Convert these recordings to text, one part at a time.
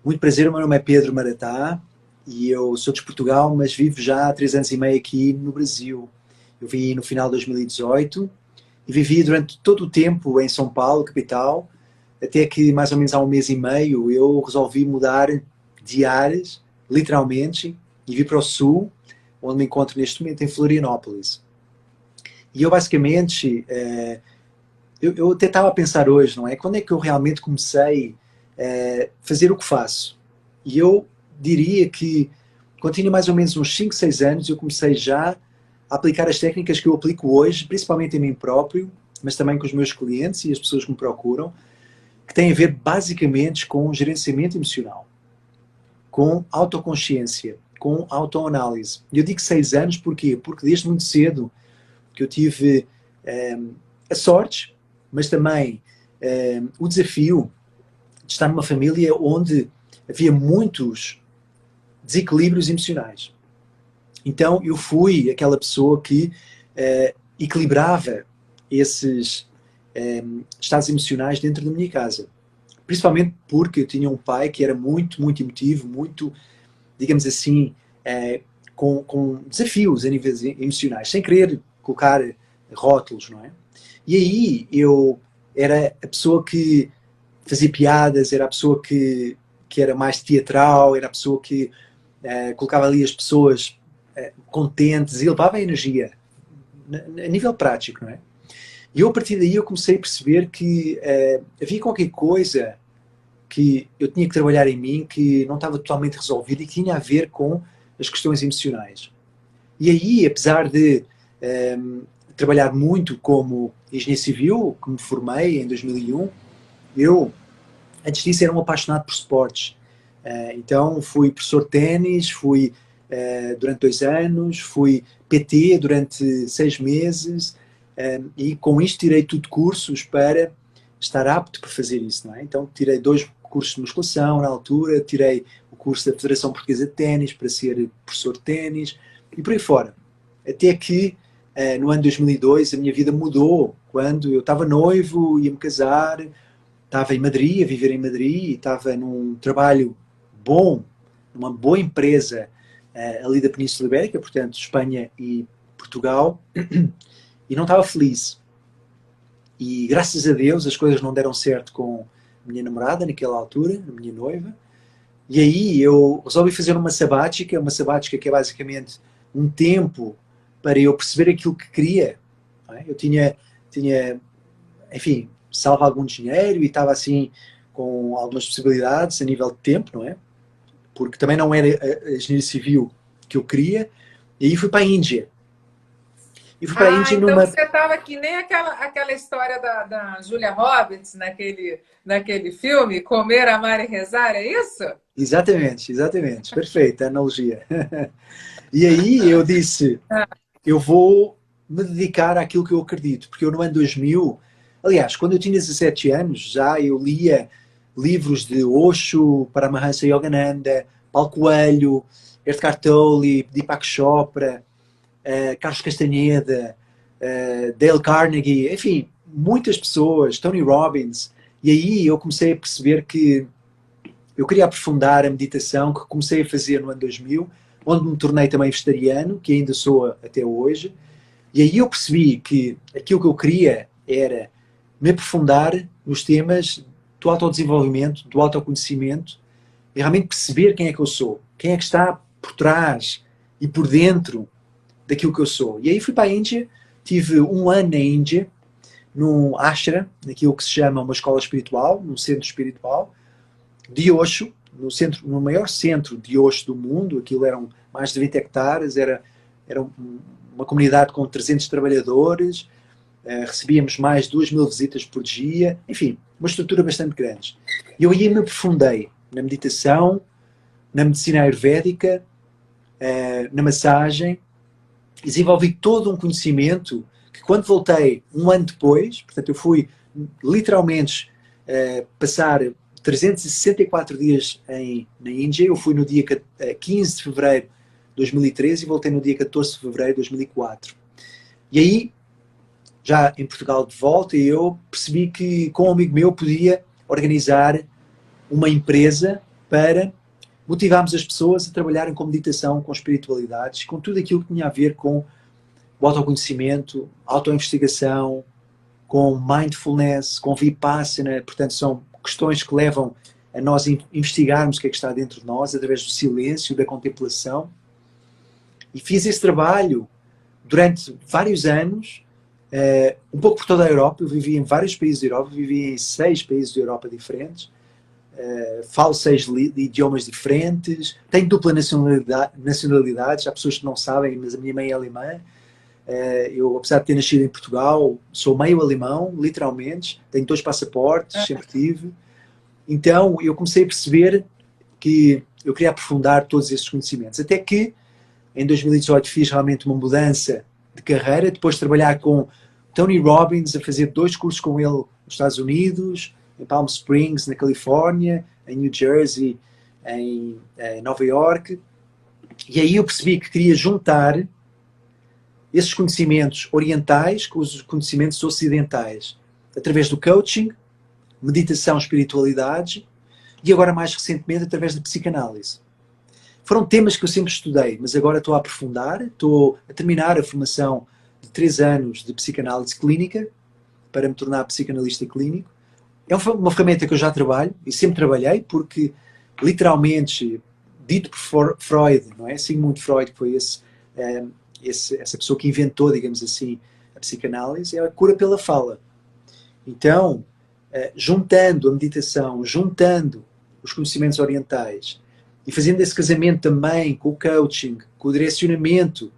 Muito prazer, o meu nome é Pedro Maratá e eu sou de Portugal, mas vivo já há 3 anos e meio aqui no Brasil. Eu vim no final de 2018 e vivi durante todo o tempo em São Paulo, capital, até que mais ou menos há 1 mês e meio eu resolvi mudar de ares, literalmente, e vir para o sul, onde me encontro neste momento em Florianópolis. E eu basicamente, eu até estava a pensar hoje, não é? Quando é que eu realmente comecei a fazer o que faço? E eu diria que, quando tinha mais ou menos uns 5, 6 anos, eu comecei já a aplicar as técnicas que eu aplico hoje, principalmente em mim próprio, mas também com os meus clientes e as pessoas que me procuram, que têm a ver basicamente com gerenciamento emocional, com autoconsciência, com autoanálise. E eu digo 6 anos porquê? Porque desde muito cedo que eu tive a sorte, mas também o desafio de estar numa família onde havia muitos desequilíbrios emocionais. Então eu fui aquela pessoa que equilibrava esses estados emocionais dentro da minha casa. Principalmente porque eu tinha um pai que era muito, muito emotivo, muito, digamos assim, com desafios a níveis emocionais, sem querer colocar rótulos, não é? E aí eu era a pessoa que fazia piadas, era a pessoa que era mais teatral, era a pessoa que colocava ali as pessoas contentes e levava a energia a nível prático, não é? E eu, a partir daí, eu comecei a perceber que havia qualquer coisa que eu tinha que trabalhar em mim que não estava totalmente resolvida e que tinha a ver com as questões emocionais. E aí, apesar de trabalhar muito como engenheiro civil, que me formei em 2001, eu, antes disso, era um apaixonado por esportes. Então, fui professor de ténis, fui durante 2 anos, fui PT durante 6 meses, e com isto tirei tudo cursos para estar apto para fazer isso, não é? Então, tirei 2 cursos de musculação na altura, tirei o curso da Federação Portuguesa de Ténis para ser professor de ténis, e por aí fora. Até que, no ano 2002, a minha vida mudou, quando eu estava noivo, ia-me casar, estava em Madrid, a viver em Madrid, e estava num trabalho bom, numa boa empresa ali da Península Ibérica, portanto, Espanha e Portugal, e não estava feliz. E graças a Deus as coisas não deram certo com a minha namorada naquela altura, a minha noiva, e aí eu resolvi fazer uma sabática que é basicamente um tempo para eu perceber aquilo que queria. Não é? Eu tinha, enfim, salvo algum dinheiro e estava assim com algumas possibilidades a nível de tempo, não é? Porque também não era a engenharia civil que eu queria, e aí fui para a Índia. E fui para a Ah, Índia então numa... você estava que nem aquela história da Julia Roberts naquele filme, Comer, Amar e Rezar, é isso? Exatamente, exatamente, perfeita a analogia. E aí eu disse, eu vou me dedicar àquilo que eu acredito, porque eu no ano 2000, aliás, quando eu tinha 17 anos, já eu lia livros de Osho, Paramahansa Yogananda, Paulo Coelho, Eckhart Tolle, Deepak Chopra, Carlos Castanheda, Dale Carnegie, enfim, muitas pessoas, Tony Robbins, e aí eu comecei a perceber que eu queria aprofundar a meditação que comecei a fazer no ano 2000, onde me tornei também vegetariano, que ainda sou até hoje, e aí eu percebi que aquilo que eu queria era me aprofundar nos temas do autodesenvolvimento, do autoconhecimento, e realmente perceber quem é que eu sou, quem é que está por trás e por dentro daquilo que eu sou. E aí fui para a Índia, tive um ano na Índia, num ashram, naquilo que se chama uma escola espiritual, num centro espiritual, de Osho, no maior centro de Osho do mundo. Aquilo eram mais de 20 hectares, era uma comunidade com 300 trabalhadores, recebíamos mais de 2.000 visitas por dia, enfim, uma estrutura bastante grande. E eu aí me aprofundei na meditação, na medicina ayurvédica, na massagem, e desenvolvi todo um conhecimento que, quando voltei um ano depois, portanto eu fui literalmente passar 364 dias na Índia. Eu fui no dia 15 de fevereiro de 2013 e voltei no dia 14 de fevereiro de 2004. E aí, já em Portugal de volta, eu percebi que com um amigo meu podia organizar uma empresa para motivarmos as pessoas a trabalharem com meditação, com espiritualidades, com tudo aquilo que tinha a ver com o autoconhecimento, autoinvestigação, com mindfulness, com vipassana. Portanto, são questões que levam a nós investigarmos o que é que está dentro de nós, através do silêncio, da contemplação. E fiz esse trabalho durante vários anos, um pouco por toda a Europa. Eu vivi em vários países da Europa, vivi em 6 países da Europa diferentes, falo 6 idiomas diferentes, tenho dupla nacionalidade. Há pessoas que não sabem, mas a minha mãe é alemã. Eu, apesar de ter nascido em Portugal, sou meio alemão, literalmente. Tenho 2 passaportes, sempre tive. Então, eu comecei a perceber que eu queria aprofundar todos esses conhecimentos. Até que, em 2018, fiz realmente uma mudança de carreira, depois de trabalhar com Tony Robbins, a fazer 2 cursos com ele nos Estados Unidos, em Palm Springs, na Califórnia, em New Jersey, em Nova York. E aí eu percebi que queria juntar esses conhecimentos orientais com os conhecimentos ocidentais, através do coaching, meditação, espiritualidade e agora mais recentemente através da psicanálise. Foram temas que eu sempre estudei, mas agora estou a aprofundar, estou a terminar a formação de 3 anos de psicanálise clínica para me tornar psicanalista clínico. É uma ferramenta que eu já trabalho e sempre trabalhei, porque literalmente, dito por Freud, não é? Sigmund Freud, que foi essa pessoa que inventou, digamos assim, a psicanálise, é a cura pela fala. Então, juntando a meditação, juntando os conhecimentos orientais e fazendo esse casamento também com o coaching, com o direcionamento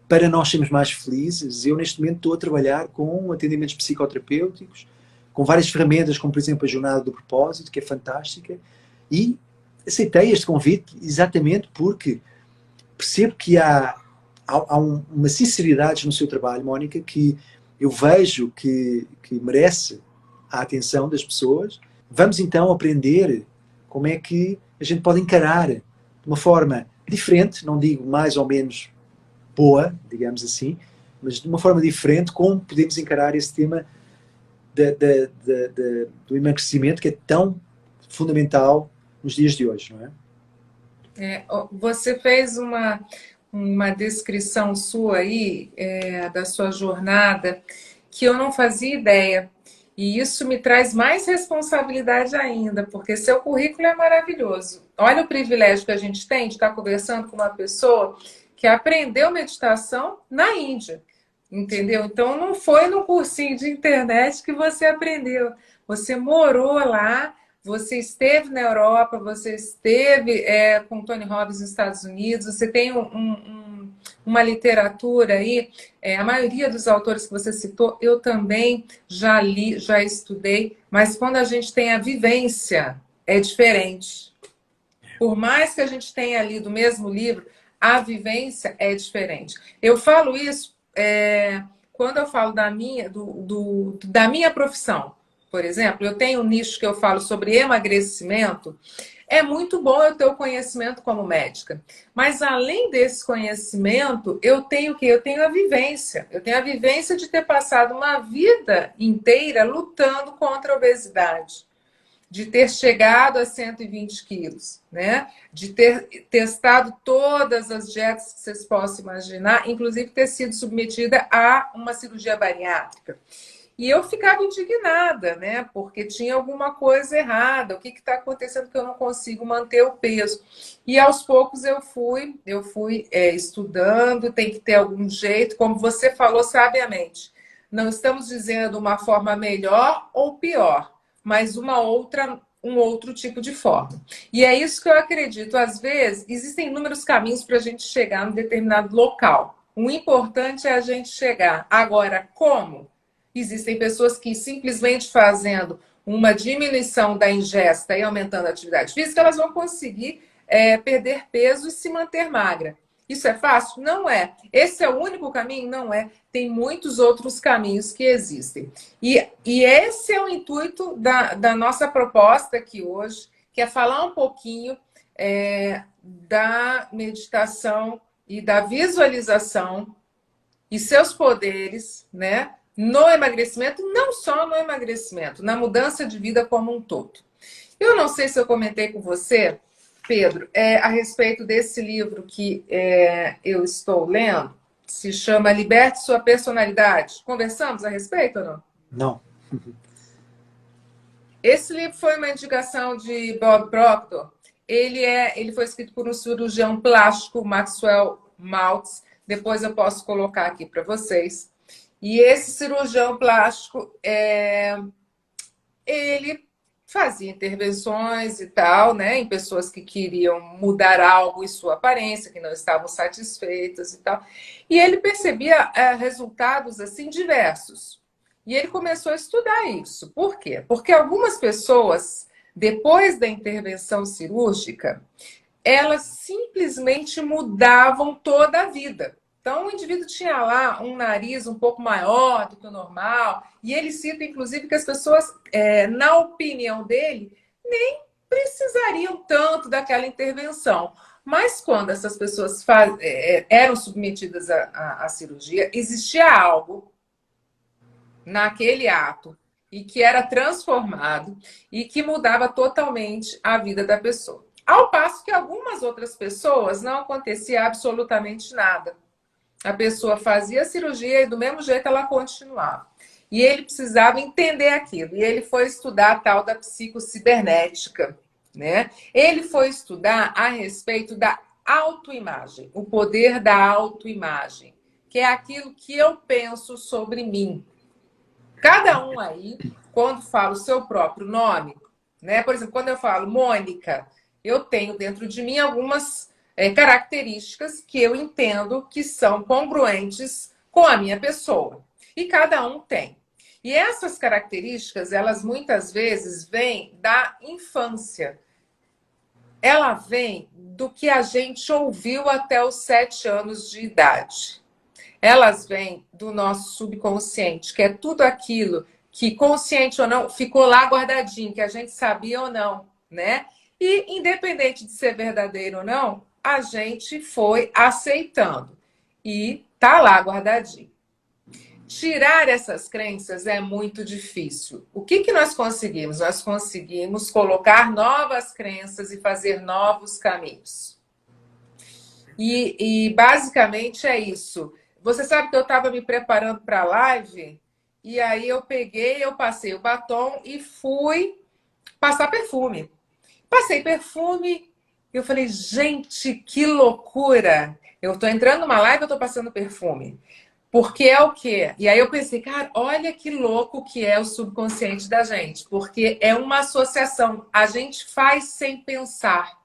para nós sermos mais felizes, eu neste momento estou a trabalhar com atendimentos psicoterapêuticos, com várias ferramentas, como por exemplo a Jornada do Propósito, que é fantástica, e aceitei este convite exatamente porque percebo que há uma sinceridade no seu trabalho, Mónica, que eu vejo que merece a atenção das pessoas. Vamos então aprender como é que a gente pode encarar de uma forma diferente, não digo mais ou menos boa, digamos assim, mas de uma forma diferente, como podemos encarar esse tema do emagrecimento, que é tão fundamental nos dias de hoje, não é? Você fez uma descrição sua aí, da sua jornada, que eu não fazia ideia. E isso me traz mais responsabilidade ainda, porque seu currículo é maravilhoso. Olha o privilégio que a gente tem de estar conversando com uma pessoa que aprendeu meditação na Índia, entendeu? Então não foi no cursinho de internet que você aprendeu. Você morou lá, você esteve na Europa, você esteve com Tony Robbins nos Estados Unidos, você tem uma literatura aí, a maioria dos autores que você citou, eu também já li, já estudei, mas quando a gente tem a vivência, é diferente. Por mais que a gente tenha lido o mesmo livro, a vivência é diferente. Eu falo isso quando eu falo da minha profissão. Por exemplo, eu tenho um nicho que eu falo sobre emagrecimento. É muito bom eu ter o conhecimento como médica. Mas, além desse conhecimento, eu tenho o quê? Eu tenho a vivência. Eu tenho a vivência de ter passado uma vida inteira lutando contra a obesidade. De ter chegado a 120 quilos, né? De ter testado todas as dietas que vocês possam imaginar, inclusive ter sido submetida a uma cirurgia bariátrica. E eu ficava indignada, né? Porque tinha alguma coisa errada. O que está acontecendo que eu não consigo manter o peso? E aos poucos eu fui estudando, tem que ter algum jeito, como você falou sabiamente. Não estamos dizendo uma forma melhor ou pior, mas um outro tipo de forma. E é isso que eu acredito. Às vezes, existem inúmeros caminhos para a gente chegar num determinado local. O importante é a gente chegar. Agora, como? Existem pessoas que simplesmente fazendo uma diminuição da ingesta e aumentando a atividade física, elas vão conseguir perder peso e se manter magra. Isso é fácil? Não é. Esse é o único caminho? Não é. Tem muitos outros caminhos que existem. E esse é o intuito da nossa proposta aqui hoje, que é falar um pouquinho da meditação e da visualização e seus poderes, né? No emagrecimento, não só no emagrecimento, na mudança de vida como um todo. Eu não sei se eu comentei com você, Pedro, a respeito desse livro que eu estou lendo, se chama Liberte Sua Personalidade. Conversamos a respeito ou não? Não. Esse livro foi uma indicação de Bob Proctor. Ele foi escrito por um cirurgião plástico, Maxwell Maltz. Depois eu posso colocar aqui para vocês. E esse cirurgião plástico, ele fazia intervenções e tal, né, em pessoas que queriam mudar algo em sua aparência, que não estavam satisfeitas e tal. E ele percebia resultados assim diversos. E ele começou a estudar isso. Por quê? Porque algumas pessoas, depois da intervenção cirúrgica, elas simplesmente mudavam toda a vida. Então, o indivíduo tinha lá um nariz um pouco maior do que o normal, e ele cita, inclusive, que as pessoas, na opinião dele, nem precisariam tanto daquela intervenção. Mas quando essas pessoas eram submetidas à cirurgia, existia algo naquele ato e que era transformado e que mudava totalmente a vida da pessoa. Ao passo que algumas outras pessoas não acontecia absolutamente nada. A pessoa fazia a cirurgia e do mesmo jeito ela continuava. E ele precisava entender aquilo. E ele foi estudar a tal da psicocibernética, né? Ele foi estudar a respeito da autoimagem, o poder da autoimagem, que é aquilo que eu penso sobre mim. Cada um aí, quando fala o seu próprio nome, né? Por exemplo, quando eu falo Mônica, eu tenho dentro de mim algumas características que eu entendo que são congruentes com a minha pessoa. E cada um tem. E essas características, elas muitas vezes vêm da infância. Ela vem do que a gente ouviu até os 7 anos de idade. Elas vêm do nosso subconsciente, que é tudo aquilo que, consciente ou não, ficou lá guardadinho, que a gente sabia ou não, né? E, independente de ser verdadeiro ou não, a gente foi aceitando. E tá lá guardadinho. Tirar essas crenças é muito difícil. O que nós conseguimos? Nós conseguimos colocar novas crenças e fazer novos caminhos. E basicamente é isso. Você sabe que eu estava me preparando para a live e aí eu passei o batom e fui passar perfume. Passei perfume e eu falei, gente, que loucura! Eu estou entrando numa live e eu estou passando perfume. Porque é o quê? E aí eu pensei, cara, olha que louco que é o subconsciente da gente. Porque é uma associação. A gente faz sem pensar.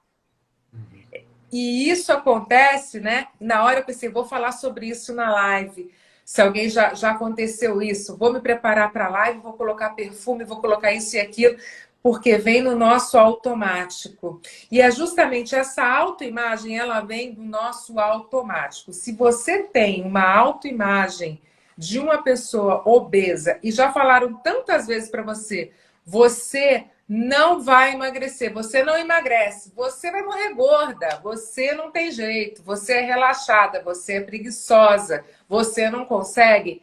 E isso acontece, né? Na hora eu pensei, vou falar sobre isso na live. Se alguém já aconteceu isso, vou me preparar para a live, vou colocar perfume, vou colocar isso e aquilo, porque vem no nosso automático. E é justamente essa autoimagem, ela vem do nosso automático. Se você tem uma autoimagem de uma pessoa obesa, e já falaram tantas vezes para você, você não vai emagrecer, você não emagrece, você vai morrer gorda, você não tem jeito, você é relaxada, você é preguiçosa, você não consegue.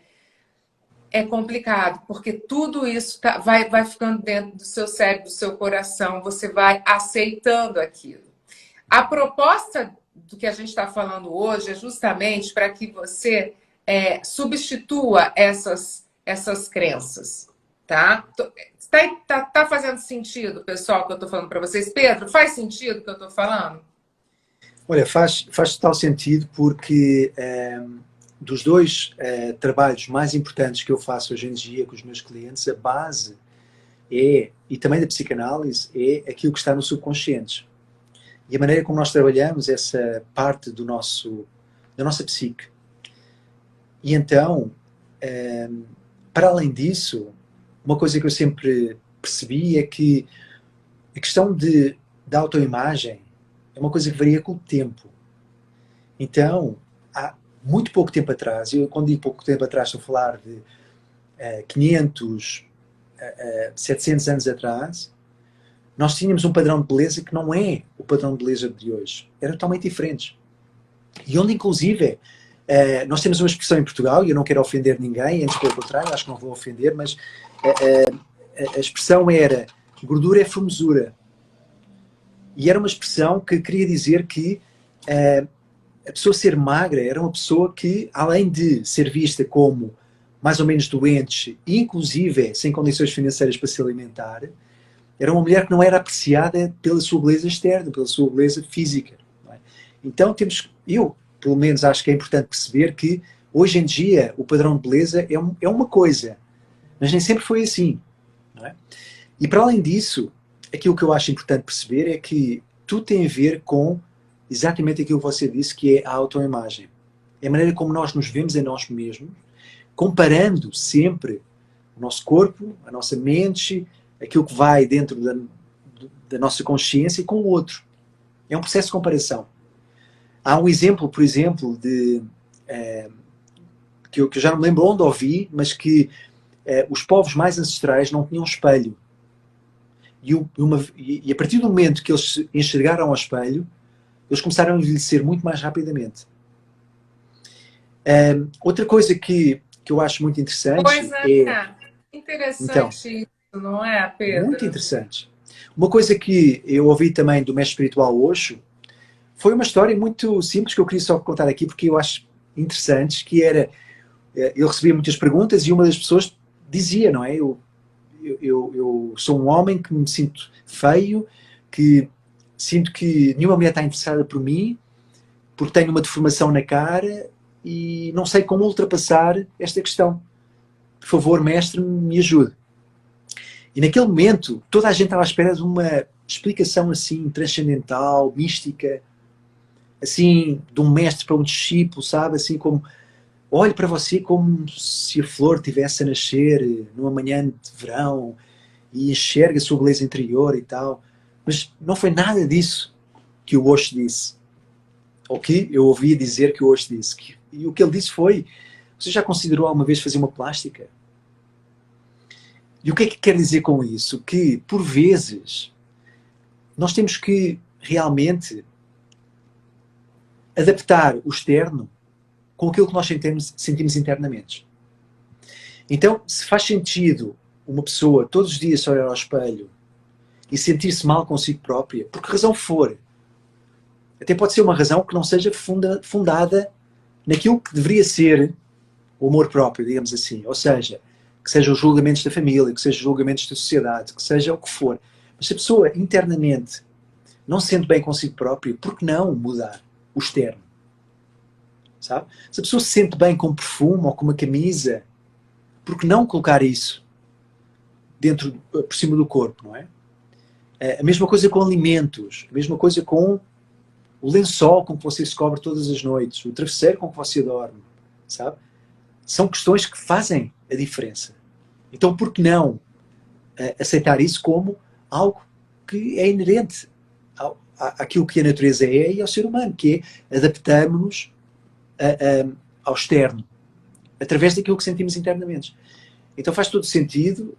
É complicado, porque tudo isso vai ficando dentro do seu cérebro, do seu coração, você vai aceitando aquilo. A proposta do que a gente está falando hoje é justamente para que você substitua essas crenças, tá? Tá fazendo sentido, pessoal, que eu estou falando para vocês? Pedro, faz sentido o que eu estou falando? Olha, faz total sentido porque dos dois trabalhos mais importantes que eu faço hoje em dia com os meus clientes, a base e também da psicanálise, é aquilo que está no subconsciente. E a maneira como nós trabalhamos essa parte da nossa psique. E então, para além disso, uma coisa que eu sempre percebi é que a questão da autoimagem é uma coisa que varia com o tempo. Então, há muito pouco tempo atrás, eu quando digo pouco tempo atrás estou a falar de 500, 700 anos atrás, nós tínhamos um padrão de beleza que não é o padrão de beleza de hoje. Era totalmente diferente. E onde, inclusive, nós temos uma expressão em Portugal, e eu não quero ofender ninguém, antes pelo contrário, acho que não vou ofender, mas a expressão era: gordura é formosura. E era uma expressão que queria dizer que a pessoa ser magra era uma pessoa que, além de ser vista como mais ou menos doente, inclusive sem condições financeiras para se alimentar, era uma mulher que não era apreciada pela sua beleza externa, pela sua beleza física. Não é? Então eu, pelo menos, acho que é importante perceber que, hoje em dia, o padrão de beleza é uma coisa, mas nem sempre foi assim. Não é? E, para além disso, aquilo que eu acho importante perceber é que tudo tem a ver com exatamente aquilo que você disse, que é a autoimagem. É a maneira como nós nos vemos em nós mesmos, comparando sempre o nosso corpo, a nossa mente, aquilo que vai dentro da nossa consciência com o outro. É um processo de comparação. Há um exemplo, por exemplo, que eu já não me lembro onde ouvi, mas que os povos mais ancestrais não tinham espelho. E a partir do momento que eles se enxergaram ao espelho, eles começaram a envelhecer muito mais rapidamente. Outra coisa que eu acho muito interessante interessante então, isso, não é, Pedro? Muito interessante. Uma coisa que eu ouvi também do mestre espiritual Osho foi uma história muito simples que eu queria só contar aqui porque eu acho interessante, que era, ele recebia muitas perguntas e uma das pessoas dizia, não é? Eu sou um homem que me sinto feio, que sinto que nenhuma mulher está interessada por mim, porque tenho uma deformação na cara e não sei como ultrapassar esta questão. Por favor, mestre, me ajude. E naquele momento, toda a gente estava à espera de uma explicação assim, transcendental, mística, assim, de um mestre para um discípulo, sabe? Assim como, olhe para você como se a flor tivesse a nascer numa manhã de verão e enxerga a sua beleza interior e tal. Mas não foi nada disso que o Osho disse. Ou que eu ouvi dizer que o Osho disse. E o que ele disse foi, você já considerou alguma vez fazer uma plástica? E o que é que quer dizer com isso? Que, por vezes, nós temos que realmente adaptar o externo com aquilo que nós sentimos internamente. Então, se faz sentido uma pessoa todos os dias olhar ao espelho e sentir-se mal consigo própria, por que razão for, até pode ser uma razão que não seja fundada naquilo que deveria ser o amor próprio, digamos assim. Ou seja, que sejam os julgamentos da família, que sejam os julgamentos da sociedade, que seja o que for. Mas se a pessoa internamente não se sente bem consigo própria, por que não mudar o externo? Sabe? Se a pessoa se sente bem com um perfume ou com uma camisa, por que não colocar isso por cima do corpo, não é? A mesma coisa com alimentos, a mesma coisa com o lençol com que você se cobre todas as noites, o travesseiro com que você dorme, sabe? São questões que fazem a diferença. Então, por que não aceitar isso como algo que é inerente àquilo que a natureza é e ao ser humano, que é adaptarmos-nos ao externo, através daquilo que sentimos internamente. Então faz todo sentido.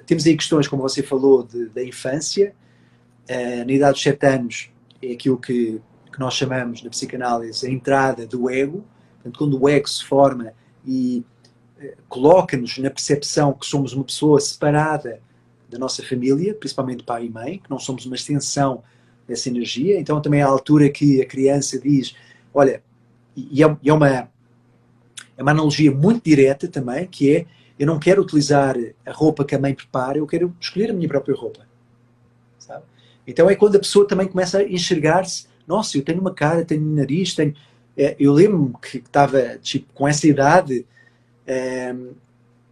Temos aí questões, como você falou, da infância. Na idade dos 7 anos é aquilo que nós chamamos, na psicanálise, a entrada do ego. Portanto, quando o ego se forma e coloca-nos na percepção que somos uma pessoa separada da nossa família, principalmente pai e mãe, que não somos uma extensão dessa energia. Então também é a altura que a criança diz, olha, e é uma analogia muito direta também, que é, eu não quero utilizar a roupa que a mãe prepara, eu quero escolher a minha própria roupa. Sabe? Então é quando a pessoa também começa a enxergar-se, nossa, eu tenho uma cara, tenho um nariz, tenho... Eu lembro-me que estava tipo, com essa idade,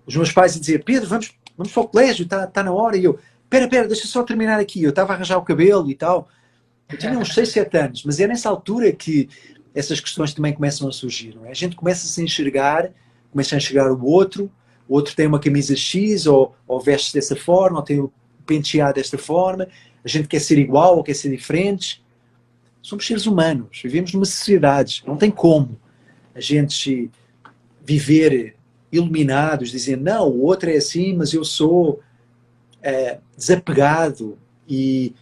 os meus pais a dizer, Pedro, vamos para o colégio, está na hora, e eu, espera, deixa só terminar aqui, eu estava a arranjar o cabelo e tal. Eu tinha uns 6, 7 anos, mas é nessa altura que essas questões também começam a surgir, não é? A gente começa a se enxergar, começa a enxergar o outro tem uma camisa X, ou veste dessa forma, ou tem o penteado desta forma, a gente quer ser igual ou quer ser diferentes. Somos seres humanos, vivemos numa sociedade, não tem como a gente viver iluminados, dizendo, não, o outro é assim, mas eu sou desapegado e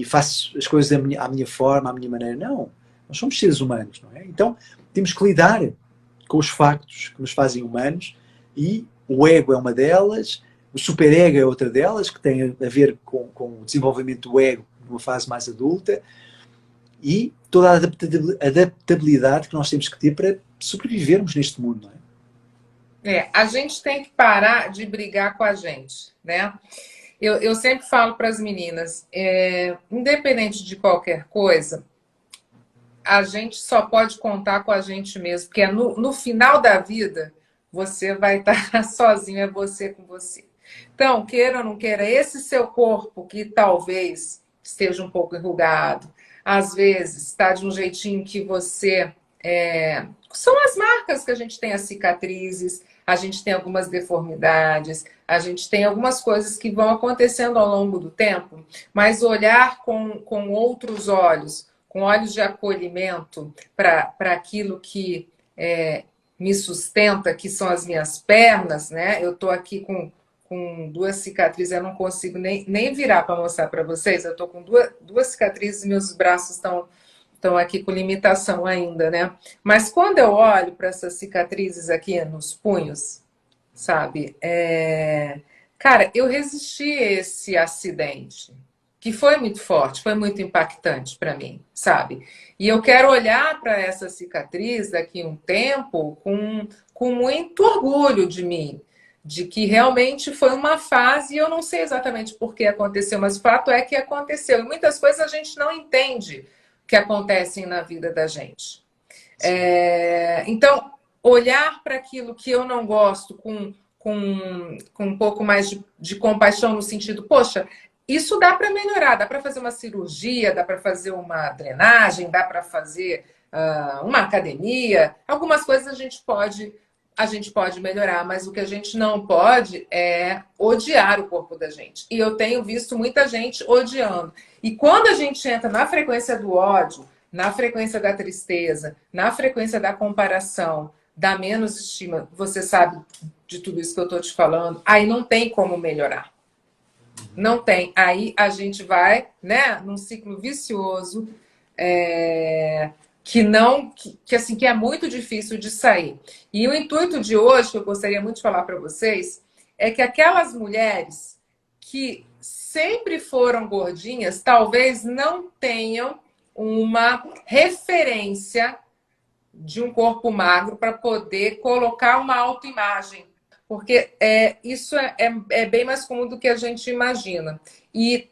faço as coisas à minha forma, à minha maneira. Não, nós somos seres humanos, não é? Então temos que lidar com os factos que nos fazem humanos, e o ego é uma delas, o superego é outra delas, que tem a ver com o desenvolvimento do ego numa fase mais adulta, e toda a adaptabilidade que nós temos que ter para sobrevivermos neste mundo, não é? A gente tem que parar de brigar com a gente, né? Eu sempre falo para as meninas, independente de qualquer coisa, a gente só pode contar com a gente mesmo, porque no final da vida, você vai estar sozinho, é você com você. Então, queira ou não queira, esse seu corpo que talvez esteja um pouco enrugado, às vezes está de um jeitinho que você... São as marcas que a gente tem, as cicatrizes, a gente tem algumas deformidades, a gente tem algumas coisas que vão acontecendo ao longo do tempo, mas olhar com outros olhos, com olhos de acolhimento para aquilo que me sustenta, que são as minhas pernas, né? Eu estou aqui com 2 cicatrizes, eu não consigo nem virar para mostrar para vocês, eu estou com duas cicatrizes e meus braços estão aqui com limitação ainda, né? Mas quando eu olho para essas cicatrizes aqui nos punhos, sabe? Cara, eu resisti a esse acidente, que foi muito forte, foi muito impactante para mim, sabe? E eu quero olhar para essa cicatriz daqui a um tempo com muito orgulho de mim, de que realmente foi uma fase, e eu não sei exatamente por que aconteceu, mas o fato é que aconteceu. E muitas coisas a gente não entende que acontecem na vida da gente. Então, olhar para aquilo que eu não gosto com um pouco mais de compaixão no sentido, poxa, isso dá para melhorar, dá para fazer uma cirurgia, dá para fazer uma drenagem, dá para fazer uma academia. Algumas coisas a gente pode melhorar, mas o que a gente não pode é odiar o corpo da gente. E eu tenho visto muita gente odiando. E quando a gente entra na frequência do ódio, na frequência da tristeza, na frequência da comparação, da menos estima, você sabe de tudo isso que eu estou te falando, aí não tem como melhorar. Não tem. Aí a gente vai, né, num ciclo vicioso, que é muito difícil de sair. E o intuito de hoje, que eu gostaria muito de falar para vocês, é que aquelas mulheres que sempre foram gordinhas, talvez não tenham uma referência de um corpo magro para poder colocar uma autoimagem. Porque isso é bem mais comum do que a gente imagina. E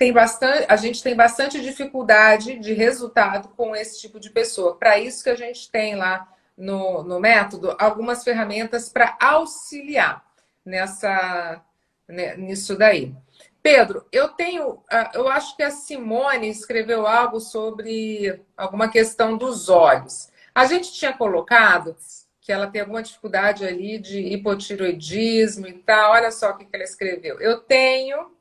a gente tem bastante dificuldade de resultado com esse tipo de pessoa. Para isso que a gente tem lá no método algumas ferramentas para auxiliar nisso daí. Pedro, eu acho que a Simone escreveu algo sobre alguma questão dos olhos. A gente tinha colocado que ela tem alguma dificuldade ali de hipotiroidismo e tal. Olha só o que ela escreveu. Eu tenho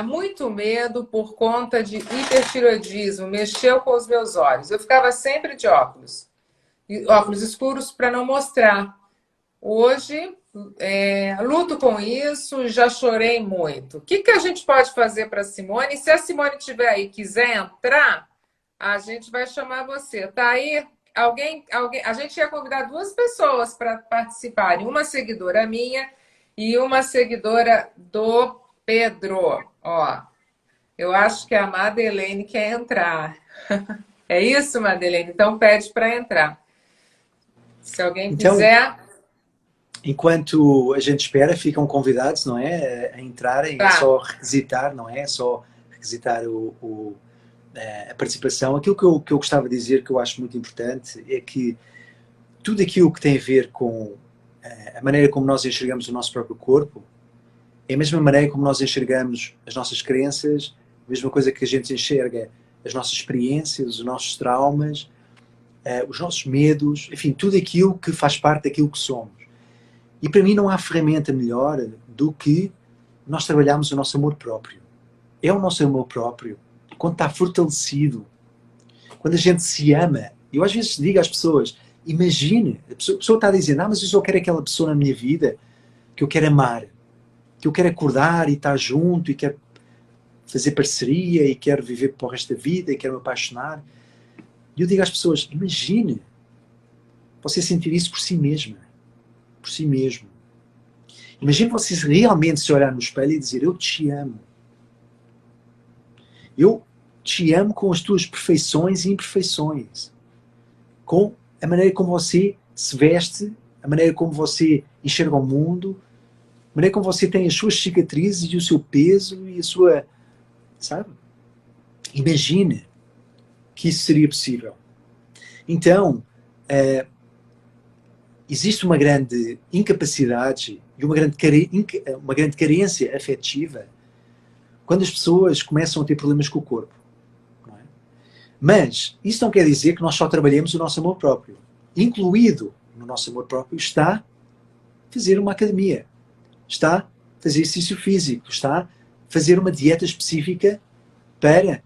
muito medo por conta de hipertiroidismo, mexeu com os meus olhos. Eu ficava sempre de óculos escuros para não mostrar. Hoje, luto com isso, já chorei muito. O que a gente pode fazer para a Simone? Se a Simone estiver aí e quiser entrar, a gente vai chamar você. Tá aí? Alguém, a gente ia convidar 2 pessoas para participarem, uma seguidora minha e uma seguidora do Pedro. Ó, eu acho que a Madeleine quer entrar. É isso, Madeleine? Então pede para entrar. Se alguém quiser. Enquanto a gente espera, ficam convidados, não é? A entrarem, tá. É só requisitar, não é? É só requisitar a participação. Aquilo que eu gostava de dizer, que eu acho muito importante, é que tudo aquilo que tem a ver com a maneira como nós enxergamos o nosso próprio corpo é a mesma maneira como nós enxergamos as nossas crenças, a mesma coisa que a gente enxerga as nossas experiências, os nossos traumas, os nossos medos, enfim, tudo aquilo que faz parte daquilo que somos. E para mim não há ferramenta melhor do que nós trabalharmos o nosso amor próprio. É o nosso amor próprio quando está fortalecido, quando a gente se ama. Eu às vezes digo às pessoas, imagine, a pessoa está a dizer, não, mas eu só quero aquela pessoa na minha vida que eu quero amar, que eu quero acordar e estar junto, e quero fazer parceria, e quero viver para o resto da vida, e quero me apaixonar. E eu digo às pessoas, imagine você sentir isso por si mesma, por si mesmo. Imagine você realmente se olhar no espelho e dizer, eu te amo. Eu te amo com as tuas perfeições e imperfeições. Com a maneira como você se veste, a maneira como você enxerga o mundo, a maneira como você tem as suas cicatrizes e o seu peso e a sua... Sabe? Imagine que isso seria possível. Então, existe uma grande incapacidade e uma grande carência afetiva quando as pessoas começam a ter problemas com o corpo. Não é? Mas isso não quer dizer que nós só trabalhemos o nosso amor próprio. Incluído no nosso amor próprio está fazer uma academia, está fazer exercício físico, está fazer uma dieta específica para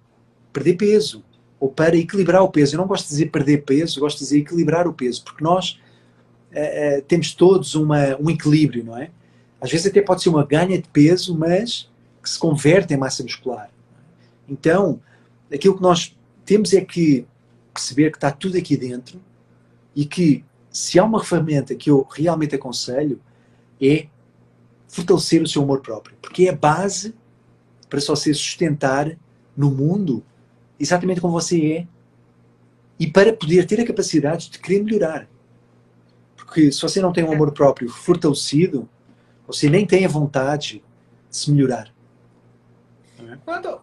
perder peso ou para equilibrar o peso. Eu não gosto de dizer perder peso, eu gosto de dizer equilibrar o peso, porque nós temos todos um equilíbrio, não é? Às vezes até pode ser uma ganha de peso, mas que se converte em massa muscular. Então, aquilo que nós temos é que perceber que está tudo aqui dentro e que, se há uma ferramenta que eu realmente aconselho, é fortalecer o seu amor próprio, porque é a base para só se sustentar no mundo exatamente como você é e para poder ter a capacidade de querer melhorar. Porque se você não tem um amor próprio fortalecido, você nem tem a vontade de se melhorar. Quando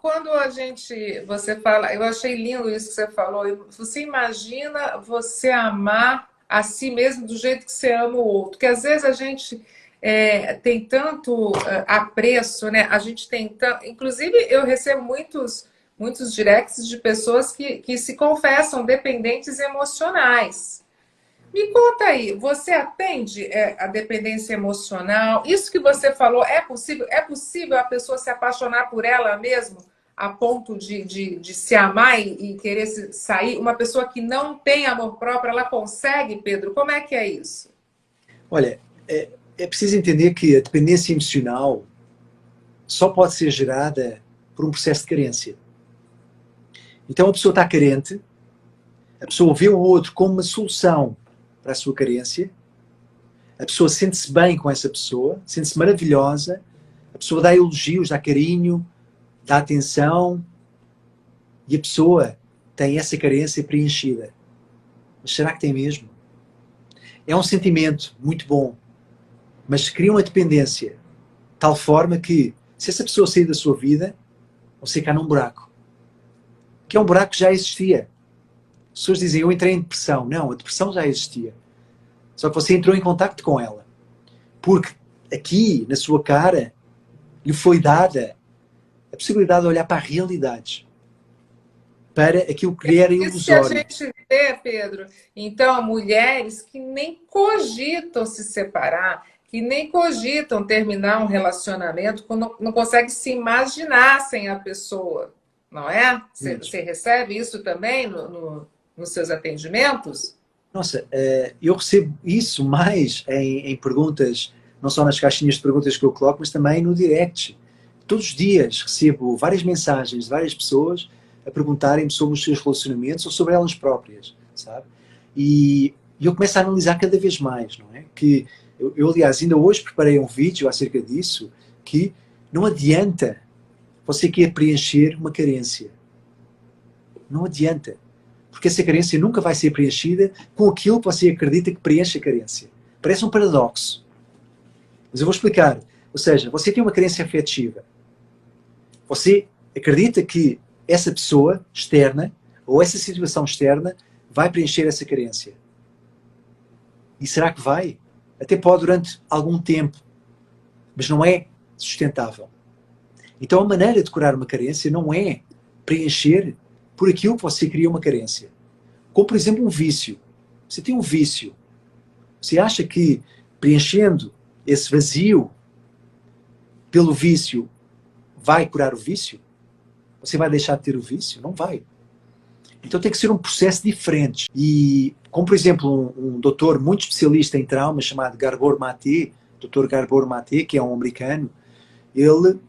você fala, eu achei lindo isso que você falou, você imagina você amar a si mesmo do jeito que você ama o outro, porque às vezes a gente tem tanto apreço, né? A gente tem tanto, inclusive eu recebo muitos directs de pessoas que se confessam dependentes emocionais. Me conta aí, você atende a dependência emocional? Isso que você falou, é possível? É possível a pessoa se apaixonar por ela mesma a ponto de se amar e querer sair? Uma pessoa que não tem amor próprio, ela consegue, Pedro? Como é que é isso? Olha, é preciso entender que a dependência emocional só pode ser gerada por um processo de carência. Então a pessoa está carente, a pessoa vê o outro como uma solução para a sua carência, a pessoa sente-se bem com essa pessoa, sente-se maravilhosa, a pessoa dá elogios, dá carinho, dá atenção, e a pessoa tem essa carência preenchida. Mas será que tem mesmo? É um sentimento muito bom, mas cria uma dependência de tal forma que, se essa pessoa sair da sua vida, você cai num buraco. Que é um buraco que já existia. As pessoas dizem, eu entrei em depressão. Não, a depressão já existia. Só que você entrou em contacto com ela. Porque aqui, na sua cara, lhe foi dada a possibilidade de olhar para a realidade. Para aquilo que era Isso que a ilusório. gente vê, Pedro. Então, mulheres que nem cogitam se separar, que nem cogitam terminar um relacionamento, não conseguem se imaginar sem a pessoa, não é? Você recebe isso também nos seus atendimentos? Nossa, eu recebo isso mais em perguntas, não só nas caixinhas de perguntas que eu coloco, mas também no direct. Todos os dias recebo várias mensagens de várias pessoas a perguntarem-me sobre os seus relacionamentos ou sobre elas próprias, sabe? E eu começo a analisar cada vez mais, não é? Que eu, aliás, ainda hoje preparei um vídeo acerca disso, que não adianta você querer preencher uma carência. Não adianta. Porque essa carência nunca vai ser preenchida com aquilo que você acredita que preenche a carência. Parece um paradoxo. Mas eu vou explicar. Ou seja, você tem uma carência afetiva. Você acredita que essa pessoa externa, ou essa situação externa, vai preencher essa carência. E será que vai? Até pode durante algum tempo. Mas não é sustentável. Então a maneira de curar uma carência não é preencher por aquilo que você cria uma carência. Como, por exemplo, um vício. Você tem um vício. Você acha que preenchendo esse vazio pelo vício vai curar o vício? Você vai deixar de ter o vício? Não vai. Então tem que ser um processo diferente. E, como por exemplo, um doutor muito especialista em trauma, chamado Gabor Maté, Dr. Gabor Maté, que é um americano, ele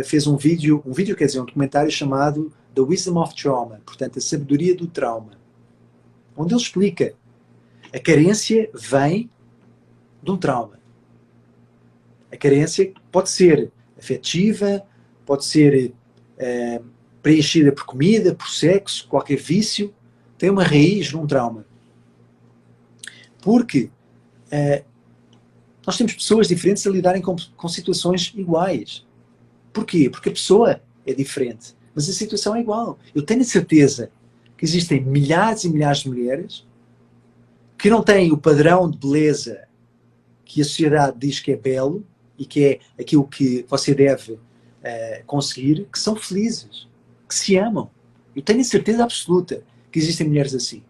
fez um documentário chamado The Wisdom of Trauma, portanto, a sabedoria do trauma, onde ele explica a carência vem de um trauma. A carência pode ser afetiva, pode ser preenchida por comida, por sexo, qualquer vício, tem uma raiz num trauma. Porque nós temos pessoas diferentes a lidarem com situações iguais. Porquê? Porque a pessoa é diferente, mas a situação é igual. Eu tenho a certeza que existem milhares e milhares de mulheres que não têm o padrão de beleza que a sociedade diz que é belo e que é aquilo que você deve conseguir, que são felizes, que se amam. Eu tenho a certeza absoluta que existem mulheres assim.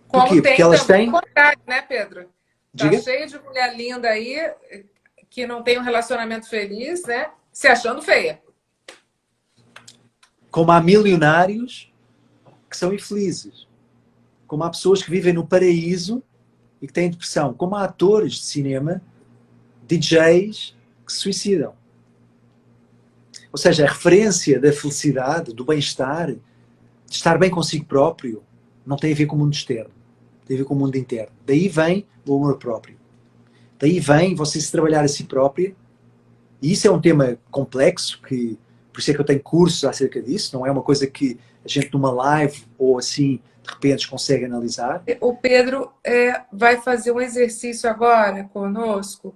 Como Porquê? Porque tem elas também têm... o contrário, né, Pedro? Tá Diga? cheio de mulher linda aí que não tem um relacionamento feliz, né? Se achando feia. Como há milionários que são infelizes. Como há pessoas que vivem no paraíso e que têm depressão. Como há atores de cinema, DJs, que se suicidam. Ou seja, a referência da felicidade, do bem-estar, de estar bem consigo próprio, não tem a ver com o mundo externo. Tem a ver com o mundo interno. Daí vem o amor próprio. Daí vem você se trabalhar a si própria. E isso é um tema complexo, que por isso é que eu tenho cursos acerca disso. Não é uma coisa que a gente numa live ou assim, de repente, consegue analisar. O Pedro vai fazer um exercício agora conosco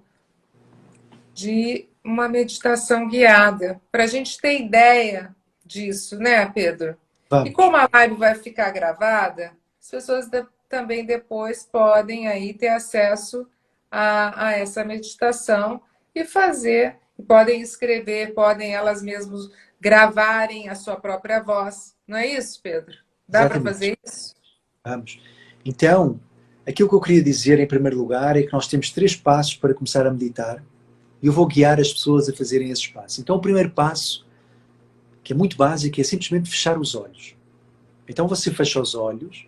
de uma meditação guiada, para a gente ter ideia disso, né, Pedro? E Vamos. como a live vai ficar gravada, as pessoas também depois podem aí ter acesso a essa meditação e fazer, podem escrever, podem elas mesmas gravarem a sua própria voz. Não é isso, Pedro? Dá para Exatamente. fazer isso? Vamos. Então, aquilo que eu queria dizer em primeiro lugar é que nós temos 3 passos para começar a meditar e eu vou guiar as pessoas a fazerem esses passos. Então, o primeiro passo, que é muito básico, é simplesmente fechar os olhos. Então, você fecha os olhos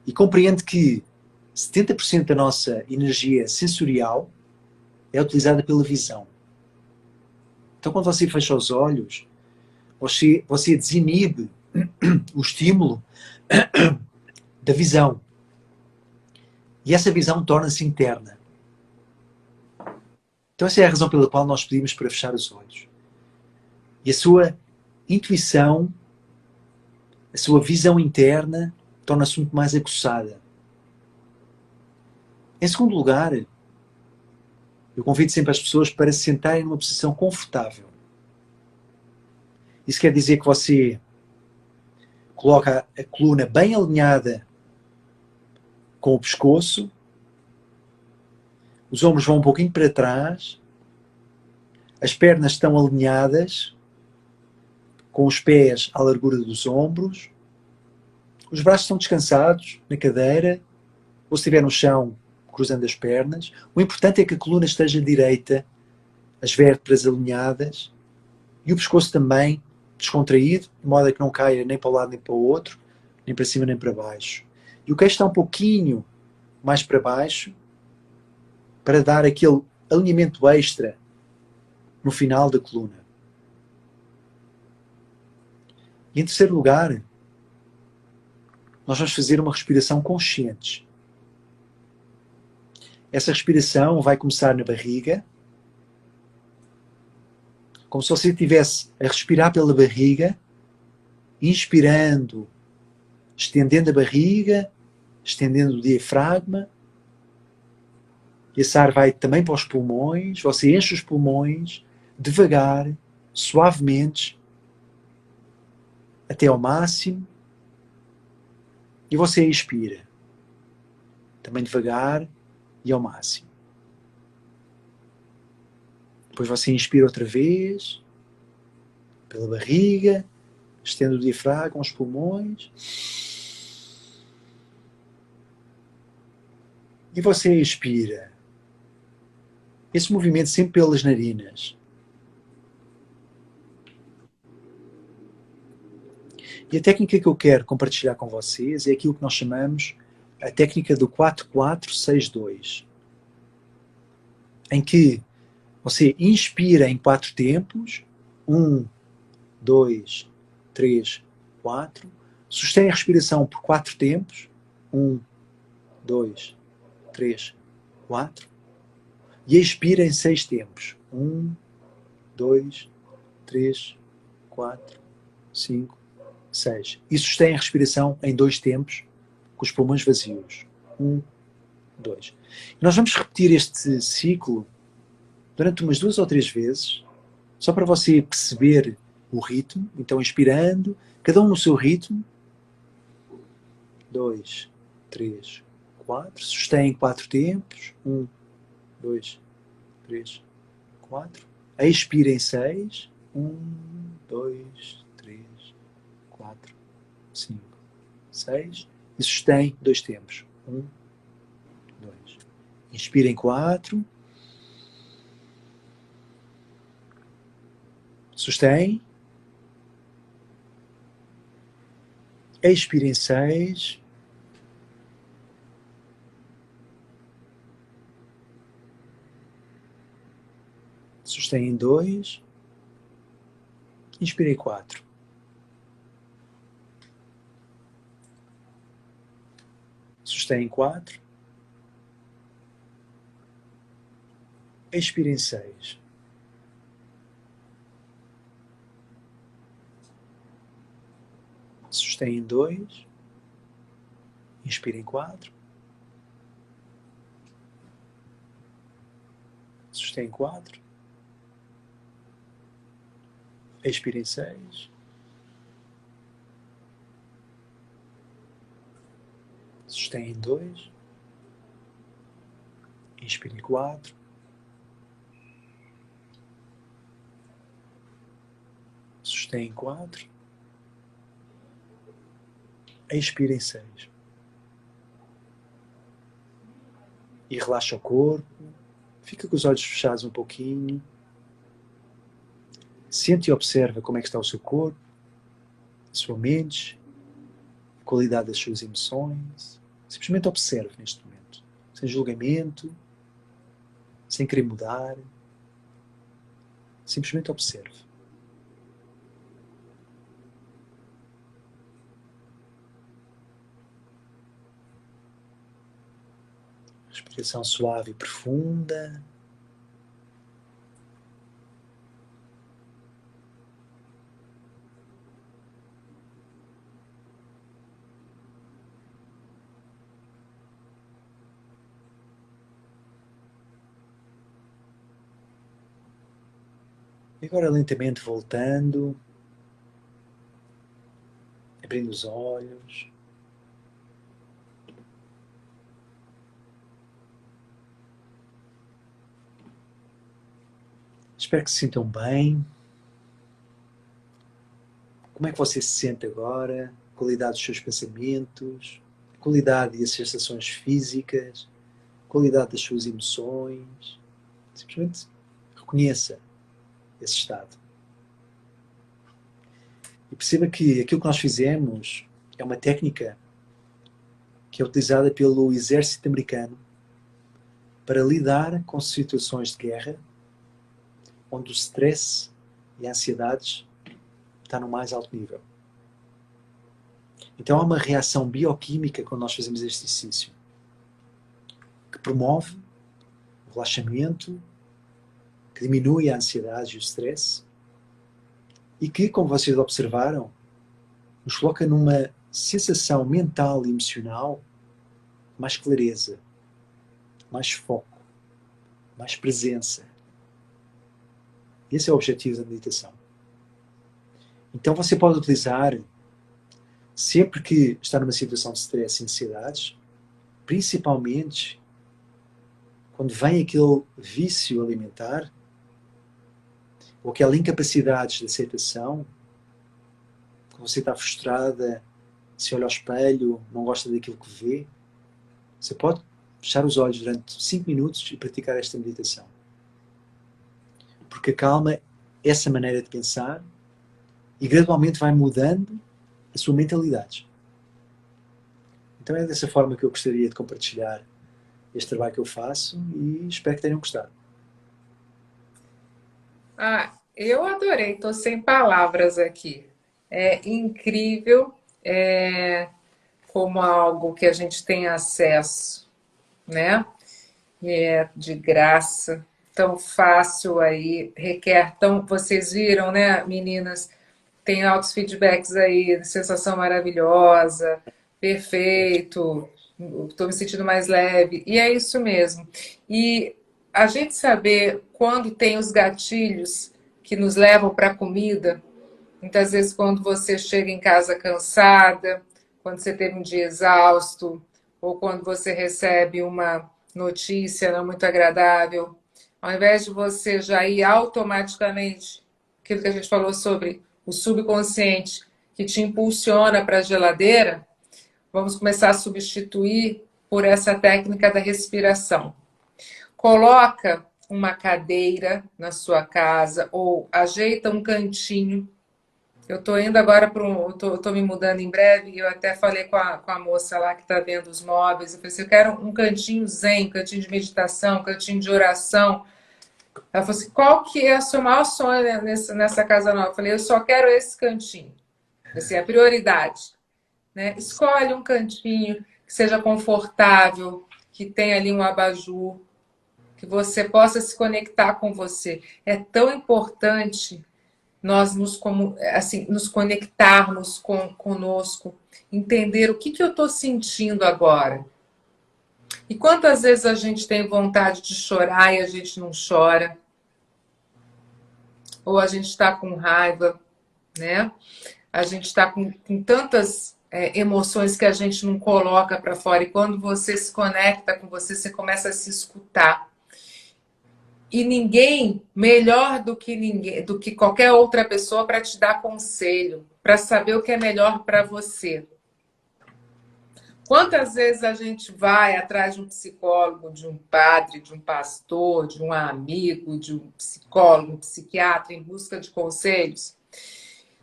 e compreende que 70% da nossa energia sensorial é utilizada pela visão. Então, quando você fecha os olhos, você desinibe o estímulo da visão. E essa visão torna-se interna. Então essa é a razão pela qual nós pedimos para fechar os olhos. E a sua intuição, a sua visão interna, torna-se muito mais aguçada. Em segundo lugar, eu convido sempre as pessoas para se sentarem numa posição confortável. Isso quer dizer que você coloca a coluna bem alinhada com o pescoço, os ombros vão um pouquinho para trás, as pernas estão alinhadas, com os pés à largura dos ombros, os braços estão descansados na cadeira, ou se estiver no chão, cruzando as pernas. O importante é que a coluna esteja direita, as vértebras alinhadas e o pescoço também descontraído, de modo a que não caia nem para o lado nem para o outro, nem para cima nem para baixo. E o queixo está um pouquinho mais para baixo, para dar aquele alinhamento extra no final da coluna. E em terceiro lugar, nós vamos fazer uma respiração consciente. Essa respiração vai começar na barriga, como se você estivesse a respirar pela barriga, inspirando, estendendo a barriga, estendendo o diafragma. Esse ar vai também para os pulmões, você enche os pulmões, devagar, suavemente, até ao máximo, e você expira, também devagar e ao máximo. Depois você inspira outra vez, pela barriga, estende o diafragma, os pulmões, e você expira. Esse movimento sempre pelas narinas. E a técnica que eu quero compartilhar com vocês é aquilo que nós chamamos a técnica do 4-4-6-2, em que você inspira em 4 tempos, 1, 2, 3, 4, sustém a respiração por 4 tempos, 1, 2, 3, 4, e expira em 6 tempos, 1, 2, 3, 4, 5, 6. E sustém a respiração em 2 tempos, com os pulmões vazios. 1, 2. Nós vamos repetir este ciclo durante umas 2 ou 3 vezes, só para você perceber o ritmo. Então, inspirando, cada um no seu ritmo. 2, 3, 4. Sustém 4 tempos. 1, 2, 3, 4. Expira em 6. 1, 2, 3, 4, 5, 6. E sustém 2 tempos. 1, 2. Inspira em 4. Sustém. Expira em 6. Sustém em 2. Inspira em 4. Sustém em 4. Expira em 6. Sustém em 2. Inspira em 4. Sustém em 4. Expira em 6. Sustém em 2. Inspira em 4. Sustém em 4. Expira em 6. E relaxa o corpo. Fica com os olhos fechados um pouquinho. Sente e observa como é que está o seu corpo, a sua mente, a qualidade das suas emoções. Simplesmente observe neste momento. Sem julgamento, sem querer mudar. Simplesmente observe. Respiração suave e profunda. E agora lentamente voltando, abrindo os olhos. Espero que se sintam bem. Como é que você se sente agora? A qualidade dos seus pensamentos, a qualidade e as sensações físicas, a qualidade das suas emoções. Simplesmente reconheça esse estado. E perceba que aquilo que nós fizemos é uma técnica que é utilizada pelo exército americano para lidar com situações de guerra onde o stress e a ansiedade está no mais alto nível. Então há uma reação bioquímica quando nós fazemos este exercício que promove o relaxamento, que diminui a ansiedade e o stress e que, como vocês observaram, nos coloca numa sensação mental e emocional mais clareza, mais foco, mais presença. Esse é o objetivo da meditação. Então você pode utilizar, sempre que está numa situação de stress e ansiedades, principalmente quando vem aquele vício alimentar, ou aquela incapacidade de aceitação, quando você está frustrada, se olha ao espelho, não gosta daquilo que vê, você pode fechar os olhos durante 5 minutos e praticar esta meditação. Porque acalma essa maneira de pensar e gradualmente vai mudando a sua mentalidade. Então é dessa forma que eu gostaria de compartilhar este trabalho que eu faço e espero que tenham gostado. Eu adorei, estou sem palavras aqui. É incrível como algo que a gente tem acesso, né? E é de graça, tão fácil aí, requer tão... Vocês viram, né, meninas? tem altos feedbacks aí, sensação maravilhosa, perfeito, estou me sentindo mais leve. E é isso mesmo. E a gente saber quando tem os gatilhos que nos levam para a comida, muitas vezes quando você chega em casa cansada, quando você teve um dia exausto, ou quando você recebe uma notícia não muito agradável, ao invés de você já ir automaticamente, aquilo que a gente falou sobre o subconsciente, que te impulsiona para a geladeira, vamos começar a substituir por essa técnica da respiração. Coloca uma cadeira na sua casa ou ajeita um cantinho. Eu estou indo agora para estou me mudando em breve e eu até falei com a moça lá que está vendo os móveis. Eu falei assim, eu quero um cantinho zen, um cantinho de meditação, um cantinho de oração. Ela falou assim, qual que é o seu maior sonho nessa casa nova? Eu falei, eu só quero esse cantinho. Assim, a prioridade. Né? Escolhe um cantinho que seja confortável, que tenha ali um abajur, que você possa se conectar com você. É tão importante nós nos conectarmos conosco, entender o que eu estou sentindo agora. E quantas vezes a gente tem vontade de chorar e a gente não chora? Ou a gente está com raiva, né? A gente está com tantas emoções que a gente não coloca para fora. E quando você se conecta com você, você começa a se escutar. E ninguém melhor do que qualquer outra pessoa para te dar conselho, para saber o que é melhor para você. Quantas vezes a gente vai atrás de um psicólogo, de um padre, de um pastor, de um amigo, de um psicólogo, um psiquiatra, em busca de conselhos?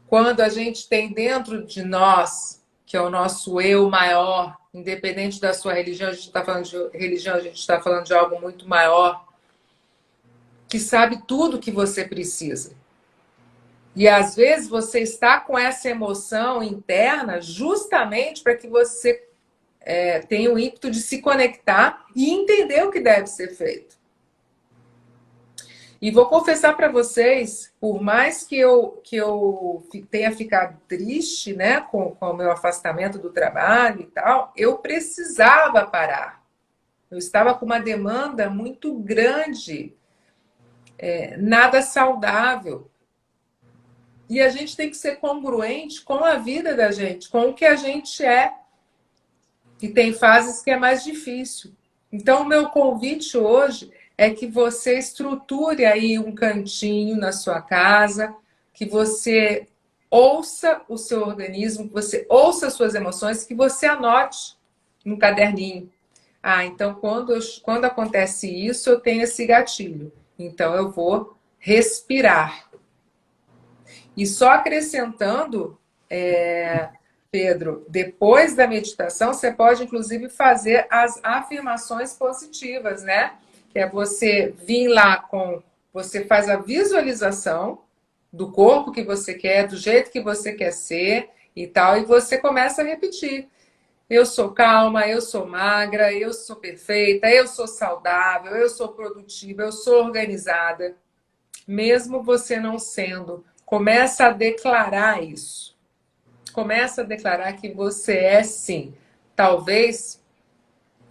Quando a gente tem dentro de nós, que é o nosso eu maior, independente da sua religião, a gente está falando de religião, a gente está falando de algo muito maior, que sabe tudo que você precisa. E às vezes você está com essa emoção interna justamente para que você tenha o ímpeto de se conectar e entender o que deve ser feito. E vou confessar para vocês, por mais que eu tenha ficado triste, né, com o meu afastamento do trabalho e tal, eu precisava parar. Eu estava com uma demanda muito grande, nada saudável. E a gente tem que ser congruente com a vida da gente, com o que a gente é. E tem fases que é mais difícil. Então, o meu convite hoje é que você estruture aí um cantinho na sua casa, que você ouça o seu organismo, que você ouça as suas emoções, que você anote num caderninho. Ah, então quando acontece isso, eu tenho esse gatilho. Então eu vou respirar. E só acrescentando, Pedro, depois da meditação, você pode, inclusive, fazer as afirmações positivas, né? Que é você vir lá você faz a visualização do corpo que você quer, do jeito que você quer ser e tal, e você começa a repetir. Eu sou calma, eu sou magra, eu sou perfeita, eu sou saudável, eu sou produtiva, eu sou organizada. Mesmo você não sendo, começa a declarar isso. Começa a declarar que você é sim. Talvez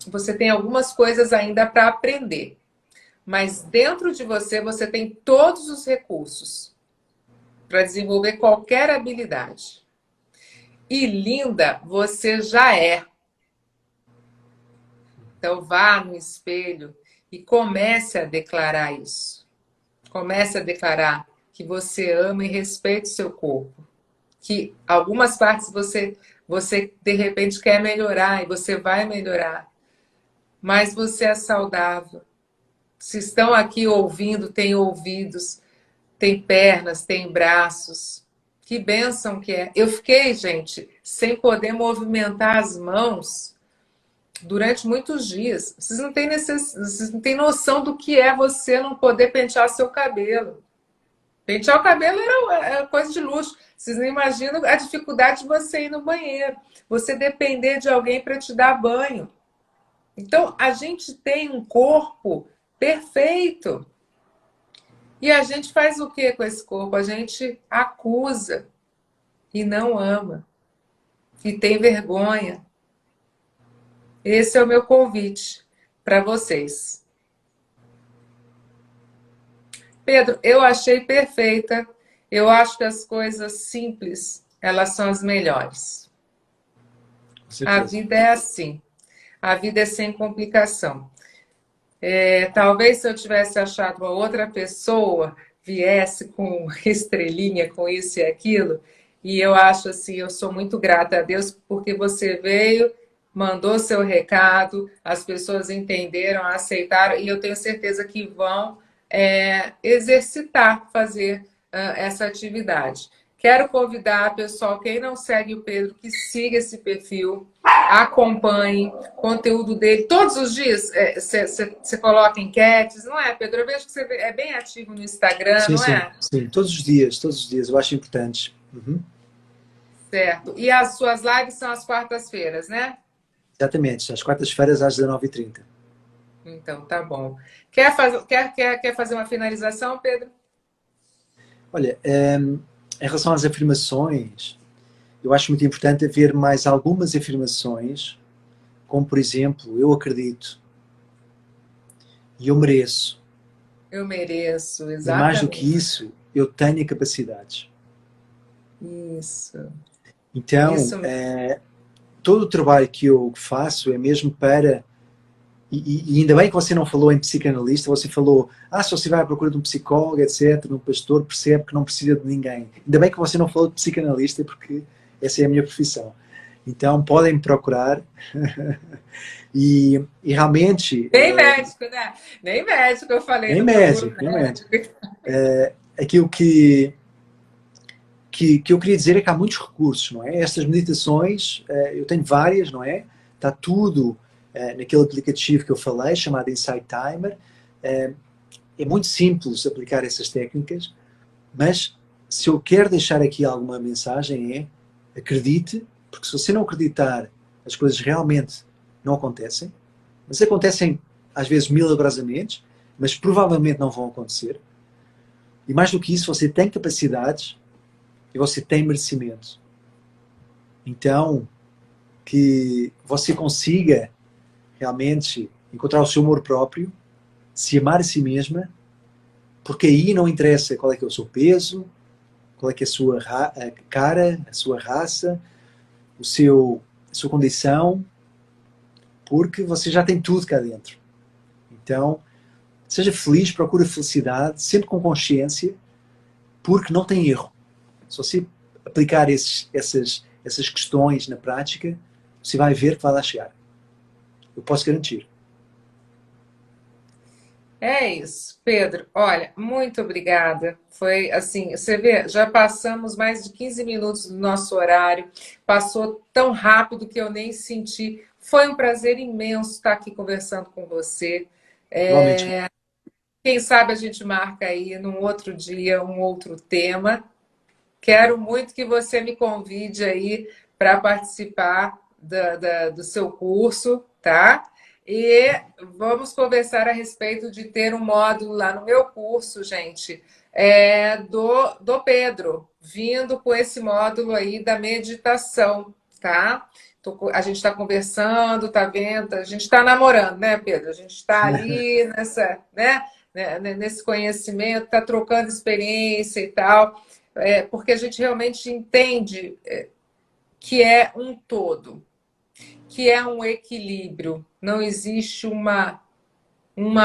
você tenha algumas coisas ainda para aprender, mas dentro de você, você tem todos os recursos para desenvolver qualquer habilidade. E linda você já é. Então vá no espelho e comece a declarar isso. Comece a declarar que você ama e respeita o seu corpo. Que algumas partes você de repente quer melhorar e você vai melhorar. Mas você é saudável. Se estão aqui ouvindo, tem ouvidos, tem pernas, tem braços. Que bênção que é. Eu fiquei, gente, sem poder movimentar as mãos durante muitos dias. Vocês não têm noção do que é você não poder pentear seu cabelo. Pentear o cabelo era coisa de luxo. Vocês não imaginam a dificuldade de você ir no banheiro. Você depender de alguém para te dar banho. Então, a gente tem um corpo perfeito. E a gente faz o que com esse corpo? A gente acusa. e não ama, e tem vergonha. Esse é o meu convite para vocês. Pedro, eu achei perfeita. Eu acho que as coisas simples, elas são as melhores. Com A certeza. vida é assim. A vida é sem complicação. Talvez se eu tivesse achado uma outra pessoa, viesse com estrelinha, com isso e aquilo, e eu acho assim, eu sou muito grata a Deus porque você veio, mandou seu recado, as pessoas entenderam, aceitaram, e eu tenho certeza que vão exercitar, fazer essa atividade. Quero convidar, pessoal, quem não segue o Pedro, que siga esse perfil, acompanhe o conteúdo dele. Todos os dias você coloca enquetes, não é, Pedro? Eu vejo que você é bem ativo no Instagram, Sim, não sim, é? sim. Todos os dias, eu acho importantes. Uhum. Certo. E as suas lives são às quartas-feiras, né? Exatamente, às quartas-feiras às 19h30. Então, tá bom. Quer fazer uma finalização, Pedro? Olha, em relação às afirmações, eu acho muito importante haver mais algumas afirmações, como por exemplo, eu acredito e eu mereço. Eu mereço, E mais do que exatamente. isso, eu tenho capacidades. Isso. Então, Isso mesmo. todo o trabalho que eu faço é mesmo para. E ainda bem que você não falou em psicanalista, você falou, se você vai à procura de um psicólogo, etc., de um pastor, percebe que não precisa de ninguém. Ainda bem que você não falou de psicanalista, porque essa é a minha profissão. Então, podem me procurar. e realmente, Nem médico, né? Nem médico eu falei, nem não procuro médico, nem médico. médico. Aquilo que eu queria dizer é que há muitos recursos, não é? Estas meditações, eu tenho várias, não é? Está tudo naquele aplicativo que eu falei, chamado Insight Timer. É muito simples aplicar essas técnicas, mas se eu quero deixar aqui alguma mensagem é acredite, porque se você não acreditar, as coisas realmente não acontecem, mas acontecem às vezes milagrosamente, mas provavelmente não vão acontecer. E mais do que isso, você tem capacidades e você tem merecimento. Então, que você consiga realmente encontrar o seu amor próprio, se amar a si mesma, porque aí não interessa qual é que é o seu peso, qual é que é a sua cara, a sua raça, a sua condição, porque você já tem tudo cá dentro. Então, seja feliz, procure felicidade, sempre com consciência, porque não tem erro. Se você aplicar essas questões na prática, você vai ver que vai lá chegar. Eu posso garantir. É isso, Pedro. Olha, muito obrigada. Foi assim, você vê, já passamos mais de 15 minutos do nosso horário, passou tão rápido que eu nem senti. Foi um prazer imenso estar aqui conversando com você. Igualmente. Quem sabe a gente marca aí num outro dia um outro tema. Quero muito que você me convide aí para participar do seu curso, tá? E vamos conversar a respeito de ter um módulo lá no meu curso, gente, do Pedro, vindo com esse módulo aí da meditação, tá? A gente está conversando, tá vendo? A gente está namorando, né, Pedro? A gente está ali nesse conhecimento, está trocando experiência e tal, porque a gente realmente entende que é um todo, que é um equilíbrio. Não existe uma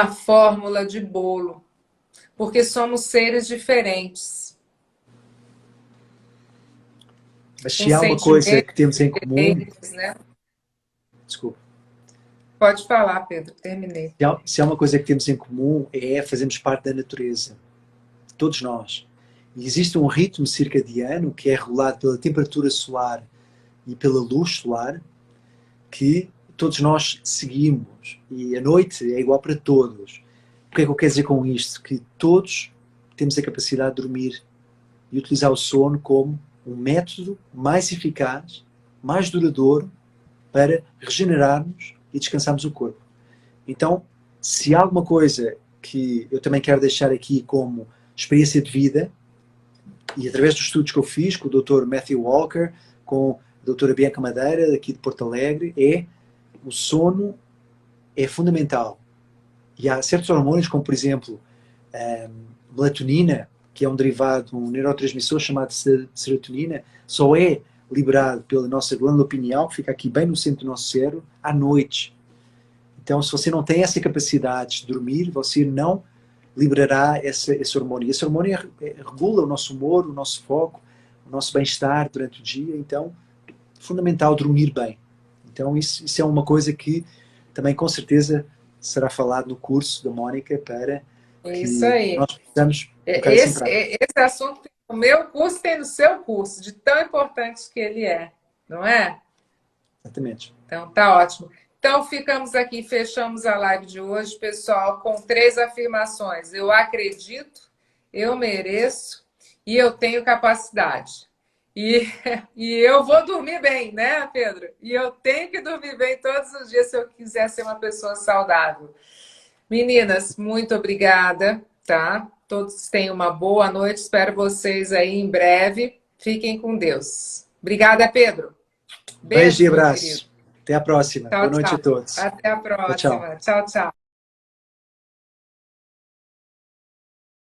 fórmula de bolo, porque somos seres diferentes, Mas com se há uma coisa sentimentos que temos em comum, diferentes, né? desculpa, Pode falar, Pedro, terminei. se há uma coisa que temos em comum é fazermos parte da natureza. Todos nós. E existe um ritmo circadiano que é regulado pela temperatura solar e pela luz solar que todos nós seguimos. E a noite é igual para todos. O que é que eu quero dizer com isto? Que todos temos a capacidade de dormir e utilizar o sono como um método mais eficaz, mais duradouro para regenerarmos e descansarmos o corpo. Então, se há alguma coisa que eu também quero deixar aqui como experiência de vida, e através dos estudos que eu fiz com o Dr. Matthew Walker, com a doutora Bianca Madeira, aqui de Porto Alegre, o sono é fundamental. E há certos hormônios, como por exemplo, melatonina, que é um derivado, um neurotransmissor chamado serotonina, só é liberado pela nossa glândula pineal, que fica aqui bem no centro do nosso cérebro, à noite. Então, se você não tem essa capacidade de dormir, você não liberará esse hormônio. E esse hormônio regula o nosso humor, o nosso foco, o nosso bem-estar durante o dia. Então, é fundamental dormir bem. Então, isso é uma coisa que também, com certeza, será falado no curso da Mônica para isso aí. nós possamos colocar Esse, isso em prática. esse assunto tem no meu curso, tem no seu curso, de tão importante que ele é, não é? Exatamente. Então, tá ótimo. Então, ficamos aqui, fechamos a live de hoje, pessoal, com 3 afirmações. Eu acredito, eu mereço e eu tenho capacidade. E eu vou dormir bem, né, Pedro? E eu tenho que dormir bem todos os dias se eu quiser ser uma pessoa saudável. Meninas, muito obrigada, tá? Todos tenham uma boa noite. Espero vocês aí em breve. Fiquem com Deus. Obrigada, Pedro. Beijo e meu abraço. querido. Até a próxima. Tchau, Boa noite tchau. a todos. Até a próxima. Tchau. Tchau, tchau.